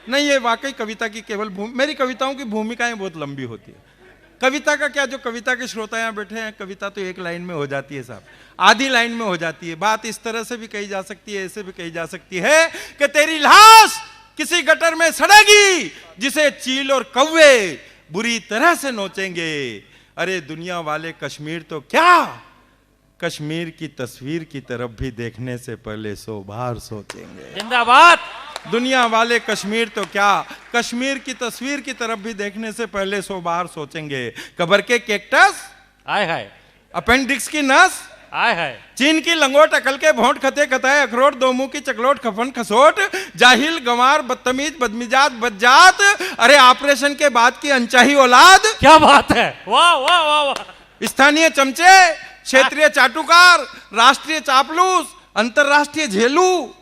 नहीं, ये वाकई कविता की केवल मेरी कविताओं की भूमिकाएं बहुत लंबी होती है। कविता का क्या, जो कविता के श्रोता यहाँ बैठे हैं, कविता तो एक लाइन में हो जाती है साहब, आधी लाइन में हो जाती है। बात इस तरह से भी कही जा सकती है, ऐसे भी कही जा सकती है कि तेरी लाश किसी गटर में सड़ेगी जिसे चील और कौवे बुरी तरह से नोचेंगे। अरे दुनिया वाले कश्मीर तो क्या, कश्मीर की तस्वीर की तरफ भी देखने से पहले 100 बार सोचेंगे। जिंदाबाद। दुनिया वाले कश्मीर तो क्या, कश्मीर की तस्वीर की तरफ भी देखने से पहले 100 बार सोचेंगे। कब्र के कैक्टस, आय हाय, अपेंडिक्स की नस, आय हाय, चीन की लंगोट, अकल के भोंट, खते खताए अखरोट, दो मुंह की चकलोट, खफन खसोट, जाहिल गंवार, बदतमीज बदमिजाज बदजात, अरे ऑपरेशन के बाद की अनचाही औलाद। क्या बात है, वाह वाह वाह वाह। स्थानीय चमचे, क्षेत्रीय चाटुकार, राष्ट्रीय चापलूस, अंतरराष्ट्रीय झेलू,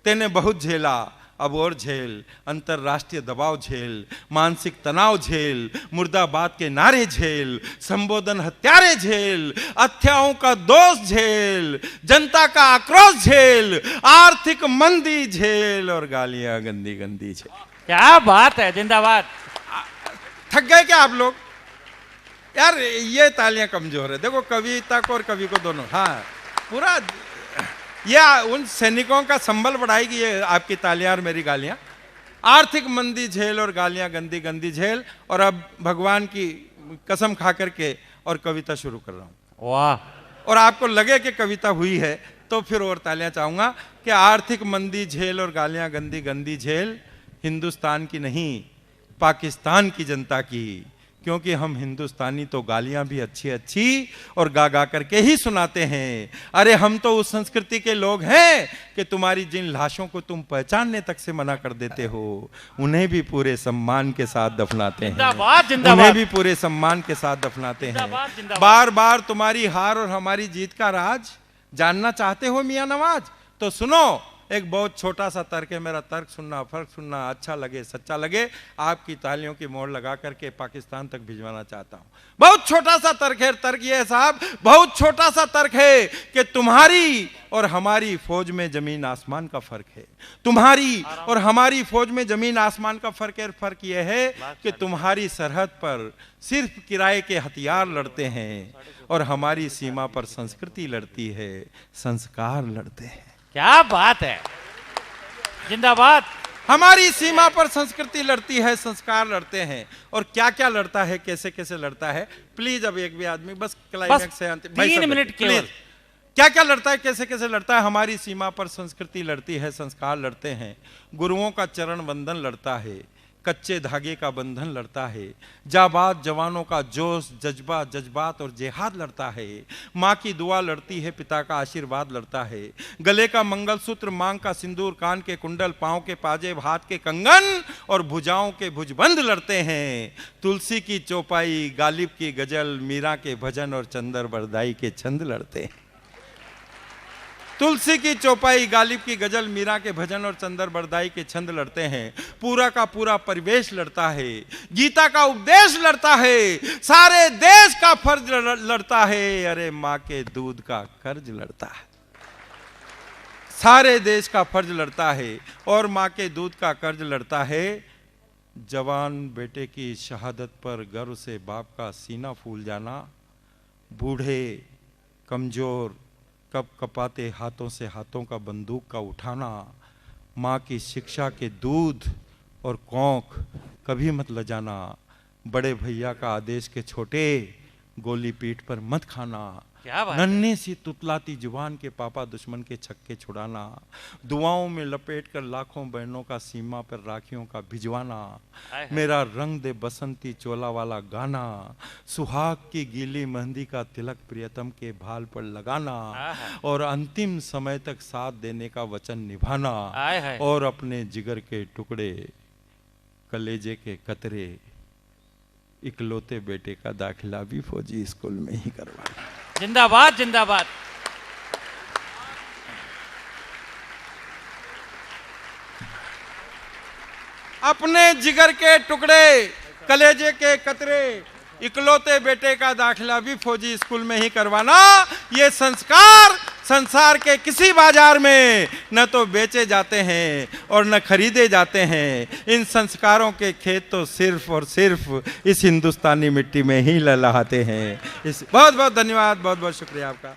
तेने बहुत झेला, अब और झेल। अंतरराष्ट्रीय दबाव झेल, मानसिक तनाव झेल, मुर्दाबाद के नारे झेल, संबोधन हत्यारे झेल, हत्याओं का दोष झेल, जनता का आक्रोश झेल, आर्थिक मंदी झेल और गालियां गंदी गंदी झेल। क्या बात है, जिंदाबाद। थक गए क्या आप लोग यार? ये तालियां कमजोर है। देखो कविता को और कवि को दोनों, हाँ पूरा ये उन सैनिकों का संबल बढ़ाएगी ये आपकी तालियां और मेरी गालियां। आर्थिक मंदी झेल और गालियां गंदी गंदी झेल। और अब भगवान की कसम खा करके और कविता शुरू कर रहा हूं। वाह। और आपको लगे कि कविता हुई है तो फिर और तालियां चाहूंगा कि आर्थिक मंदी झेल और गालियां गंदी गंदी झेल हिंदुस्तान की नहीं, पाकिस्तान की जनता की। क्योंकि हम हिंदुस्तानी तो गालियां भी अच्छी अच्छी और गा गा करके ही सुनाते हैं। अरे हम तो उस संस्कृति के लोग हैं कि तुम्हारी जिन लाशों को तुम पहचानने तक से मना कर देते हो, उन्हें भी पूरे सम्मान के साथ दफनाते हैं। जिंदाबाद, जिंदाबाद। उन्हें भी पूरे सम्मान के साथ दफनाते हैं। जिंदाबाद, जिंदाबाद। बार बार तुम्हारी हार और हमारी जीत का राज जानना चाहते हो मियां नवाज? तो सुनो, एक बहुत छोटा सा तर्क है मेरा। तर्क सुनना, फर्क सुनना, अच्छा लगे सच्चा लगे, आपकी तालियों की मोहर लगा करके पाकिस्तान तक भिजवाना चाहता हूं। बहुत छोटा सा तर्क है। तर्क ये है साहब, बहुत छोटा सा तर्क है कि तुम्हारी और हमारी फौज में जमीन आसमान का फर्क है। तुम्हारी और हमारी फौज में जमीन आसमान का फर्क है। फर्क यह है कि तुम्हारी सरहद पर सिर्फ किराए के हथियार लड़ते हैं और हमारी सीमा पर संस्कृति लड़ती है, संस्कार लड़ते हैं। क्या बात है, जिंदाबाद। हमारी सीमा पर संस्कृति लड़ती है, संस्कार लड़ते हैं। और क्या क्या लड़ता है, कैसे कैसे लड़ता है, प्लीज अब एक भी आदमी बस क्लाइमैक्स से 3 मिनट केवल। क्या क्या लड़ता है, कैसे कैसे लड़ता है? हमारी सीमा पर संस्कृति लड़ती है, संस्कार लड़ते हैं। गुरुओं का चरण वंदन लड़ता है, कच्चे धागे का बंधन लड़ता है, जाबाज जवानों का जोश जज्बा जज्बात और जिहाद लड़ता है। माँ की दुआ लड़ती है, पिता का आशीर्वाद लड़ता है। गले का मंगलसूत्र, मांग का सिंदूर, कान के कुंडल, पाँव के पाजेब, हाथ के कंगन और भुजाओं के भुजबंद लड़ते हैं। तुलसी की चौपाई, गालिब की गजल, मीरा के भजन और चंदर बरदाई के छंद लड़ते हैं। तुलसी की चौपाई, गालिब की गजल, मीरा के भजन और चंदर बरदाई के छंद लड़ते हैं। पूरा का पूरा परिवेश लड़ता है, गीता का उपदेश लड़ता है, सारे देश का फर्ज लड़ता है। अरे माँ के दूध का कर्ज लड़ता है, सारे देश का फर्ज लड़ता है और माँ के दूध का कर्ज लड़ता है। जवान बेटे की शहादत पर गर्व से बाप का सीना फूल जाना, बूढ़े कमजोर कप कपाते हाथों से हाथों का बंदूक का उठाना, माँ की शिक्षा के दूध और कौंख कभी मत लजाना, बड़े भैया का आदेश के छोटे गोली पीठ पर मत खाना, नन्हे सी तुतलाती जुबान के पापा दुश्मन के छक्के छुड़ाना, दुआओं में लपेट कर लाखों बहनों का सीमा पर राखियों का भिजवाना, मेरा रंग दे बसंती चोला वाला गाना, सुहाग की गीली मेहंदी का तिलक प्रियतम के भाल पर लगाना और अंतिम समय तक साथ देने का वचन निभाना और अपने जिगर के टुकड़े कलेजे के कतरे इकलौते बेटे का दाखिला भी फौजी स्कूल में ही करवाना। जिंदाबाद, जिंदाबाद। अपने जिगर के टुकड़े कलेजे के कतरे इकलौते बेटे का दाखिला भी फौजी स्कूल में ही करवाना। ये संस्कार संसार के किसी बाजार में न तो बेचे जाते हैं और न खरीदे जाते हैं। इन संस्कारों के खेत तो सिर्फ और सिर्फ इस हिंदुस्तानी मिट्टी में ही लहलहाते हैं। इस बहुत बहुत धन्यवाद, बहुत बहुत शुक्रिया आपका।